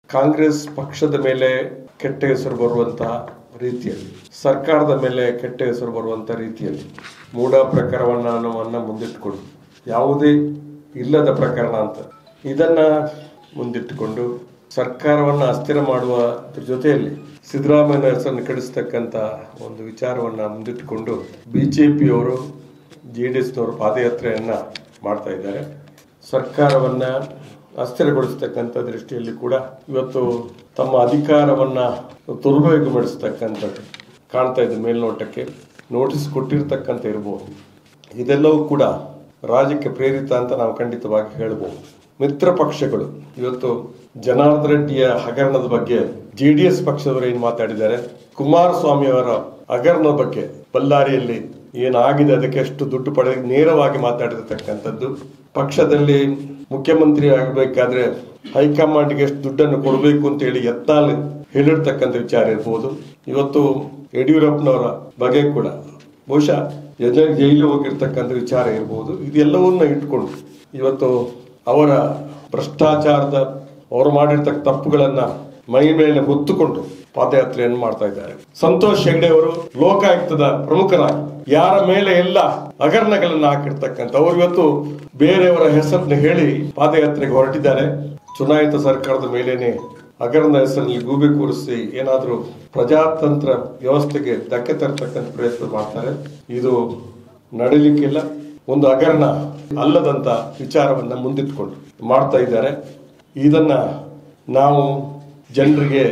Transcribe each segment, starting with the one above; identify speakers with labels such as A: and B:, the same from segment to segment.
A: ಕಾಂಗ್ರೆಸ್ ಪಕ್ಷದ ಮೇಲೆ ಕೆಟ್ಟ ಹೆಸರು ಬರುವಂತಹ ರೀತಿಯಲ್ಲಿ, ಸರ್ಕಾರದ ಮೇಲೆ ಕೆಟ್ಟ ಹೆಸರು ಬರುವಂತಹ ರೀತಿಯಲ್ಲಿ ಮೂಢ ಪ್ರಕರಣವನ್ನ ಮುಂದಿಟ್ಟುಕೊಂಡು, ಯಾವುದೇ ಇಲ್ಲದ ಪ್ರಕರಣ ಅಂತ ಇದನ್ನ ಮುಂದಿಟ್ಟುಕೊಂಡು ಸರ್ಕಾರವನ್ನ ಅಸ್ಥಿರ ಮಾಡುವ ಜೊತೆಯಲ್ಲಿ ಸಿದ್ದರಾಮಯ್ಯ ಹೆಸರನ್ನು ಕೆಡಿಸ್ತಕ್ಕಂಥ ಒಂದು ವಿಚಾರವನ್ನ ಮುಂದಿಟ್ಟುಕೊಂಡು ಬಿಜೆಪಿಯವರು ಜೆಡಿಎಸ್ನವರು ಪಾದಯಾತ್ರೆಯನ್ನ ಮಾಡ್ತಾ ಇದ್ದಾರೆ. ಸರ್ಕಾರವನ್ನ ಅಸ್ಥಿರಗೊಳಿಸ್ತಕ್ಕಂಥ ದೃಷ್ಟಿಯಲ್ಲಿ ಕೂಡ ಇವತ್ತು ತಮ್ಮ ಅಧಿಕಾರವನ್ನ ದುರ್ಬಳಕೆಗೊಳಿಸ್ತಕ್ಕಂಥದ್ದು ಕಾಣ್ತಾ ಇದೆ. ಮೇಲ್ನೋಟಕ್ಕೆ ನೋಟಿಸ್ ಕೊಟ್ಟಿರ್ತಕ್ಕಂಥ ಇರಬಹುದು. ಇದೆಲ್ಲವೂ ಕೂಡ ರಾಜಕೀಯ ಪ್ರೇರಿತ ಅಂತ ನಾವು ಖಂಡಿತವಾಗಿ ಹೇಳಬಹುದು. ಮಿತ್ರ ಪಕ್ಷಗಳು ಇವತ್ತು ಜನಾರ್ದನ ರೆಡ್ಡಿಯ ಹಗರಣದ ಬಗ್ಗೆ ಜೆಡಿಎಸ್ ಪಕ್ಷದವರು ಏನು ಮಾತಾಡಿದ್ದಾರೆ, ಕುಮಾರಸ್ವಾಮಿ ಅವರ ಹಗರಣದ ಬಗ್ಗೆ ಬಳ್ಳಾರಿಯಲ್ಲಿ ಏನಾಗಿದೆ, ಅದಕ್ಕೆ ಎಷ್ಟು ದುಡ್ಡು ಪಡೆದ ನೇರವಾಗಿ ಮಾತಾಡಿರ್ತಕ್ಕಂಥದ್ದು, ಪಕ್ಷದಲ್ಲಿ ಮುಖ್ಯಮಂತ್ರಿ ಆಗಬೇಕಾದ್ರೆ ಹೈಕಮಾಂಡ್ಗೆ ಎಷ್ಟು ದುಡ್ಡನ್ನು ಕೊಡಬೇಕು ಅಂತ ಹೇಳಿ ಎತ್ತಾಲ್ ಹೇಳಿರ್ತಕ್ಕಂಥ ವಿಚಾರ ಇರಬಹುದು. ಇವತ್ತು ಯಡಿಯೂರಪ್ಪನವರ ಬಗ್ಗೆ ಕೂಡ ಬಹುಶಃ ಜೈಲಿಗೆ ಹೋಗಿರ್ತಕ್ಕಂಥ ವಿಚಾರ ಇರಬಹುದು. ಇದೆಲ್ಲವನ್ನ ಇಟ್ಕೊಂಡು ಇವತ್ತು ಅವರ ಭ್ರಷ್ಟಾಚಾರದ ಅವರು ಮಾಡಿರ್ತಕ್ಕ ತಪ್ಪುಗಳನ್ನ ಮೈ ಮೇಲೆ ಹೊತ್ತುಕೊಂಡು ಪಾದಯಾತ್ರೆಯನ್ನು ಮಾಡ್ತಾ ಇದ್ದಾರೆ. ಸಂತೋಷ್ ಹೆಗ್ಡೆ ಅವರು ಲೋಕಾಯುಕ್ತದ ಪ್ರಮುಖರಾಗಿ ಯಾರ ಮೇಲೆ ಎಲ್ಲ ಹಗರಣಗಳನ್ನ ಹಾಕಿರ್ತಕ್ಕಂಥ ಅವರು ಇವತ್ತು ಬೇರೆಯವರ ಹೆಸರನ್ನು ಹೇಳಿ ಪಾದಯಾತ್ರೆಗೆ ಹೊರಟಿದ್ದಾರೆ. ಚುನಾಯಿತ ಸರ್ಕಾರದ ಮೇಲೇನೆ ಹಗರಣದ ಹೆಸರಲ್ಲಿ ಗೂಬೆ ಕೂರಿಸಿ ಏನಾದರೂ ಪ್ರಜಾತಂತ್ರ ವ್ಯವಸ್ಥೆಗೆ ಧಕ್ಕೆ ತರತಕ್ಕಂಥ ಪ್ರಯತ್ನ ಮಾಡ್ತಾರೆ. ಇದು ನಡೀಲಿಕ್ಕಿಲ್ಲ. ಒಂದು ಹಗರಣ ಅಲ್ಲದಂತ ವಿಚಾರವನ್ನ ಮುಂದಿಟ್ಕೊಂಡು ಮಾಡ್ತಾ ಇದ್ದಾರೆ. ಇದನ್ನ ನಾವು ಜನರಿಗೆ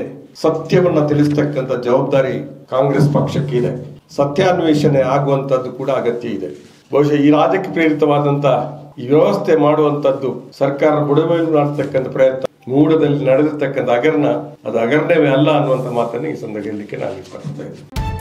A: ಸತ್ಯವನ್ನ ತಿಳಿಸ್ತಕ್ಕಂಥ ಜವಾಬ್ದಾರಿ ಕಾಂಗ್ರೆಸ್ ಪಕ್ಷಕ್ಕೆ ಇದೆ. ಸತ್ಯಾನ್ವೇಷಣೆ ಆಗುವಂತದ್ದು ಕೂಡ ಅಗತ್ಯ ಇದೆ. ಬಹುಶಃ ಈ ರಾಜಕೀಯ ಪ್ರೇರಿತವಾದಂತ ಈ ವ್ಯವಸ್ಥೆ ಮಾಡುವಂತದ್ದು ಸರ್ಕಾರ ಬುಡಮೇಲು ಮಾಡತಕ್ಕಂಥ ಪ್ರಯತ್ನ, ಮೂಡದಲ್ಲಿ ನಡೆದಿರ್ತಕ್ಕಂಥ ಹಗರಣ ಅದು ಹಗರಣವೇ ಅಲ್ಲ ಅನ್ನುವಂಥ ಮಾತನ್ನು ಈ ಸಂದರ್ಭದಲ್ಲಿ ನಾನು ಇಷ್ಟಪಡ್ತಾ ಇದ್ದೇನೆ.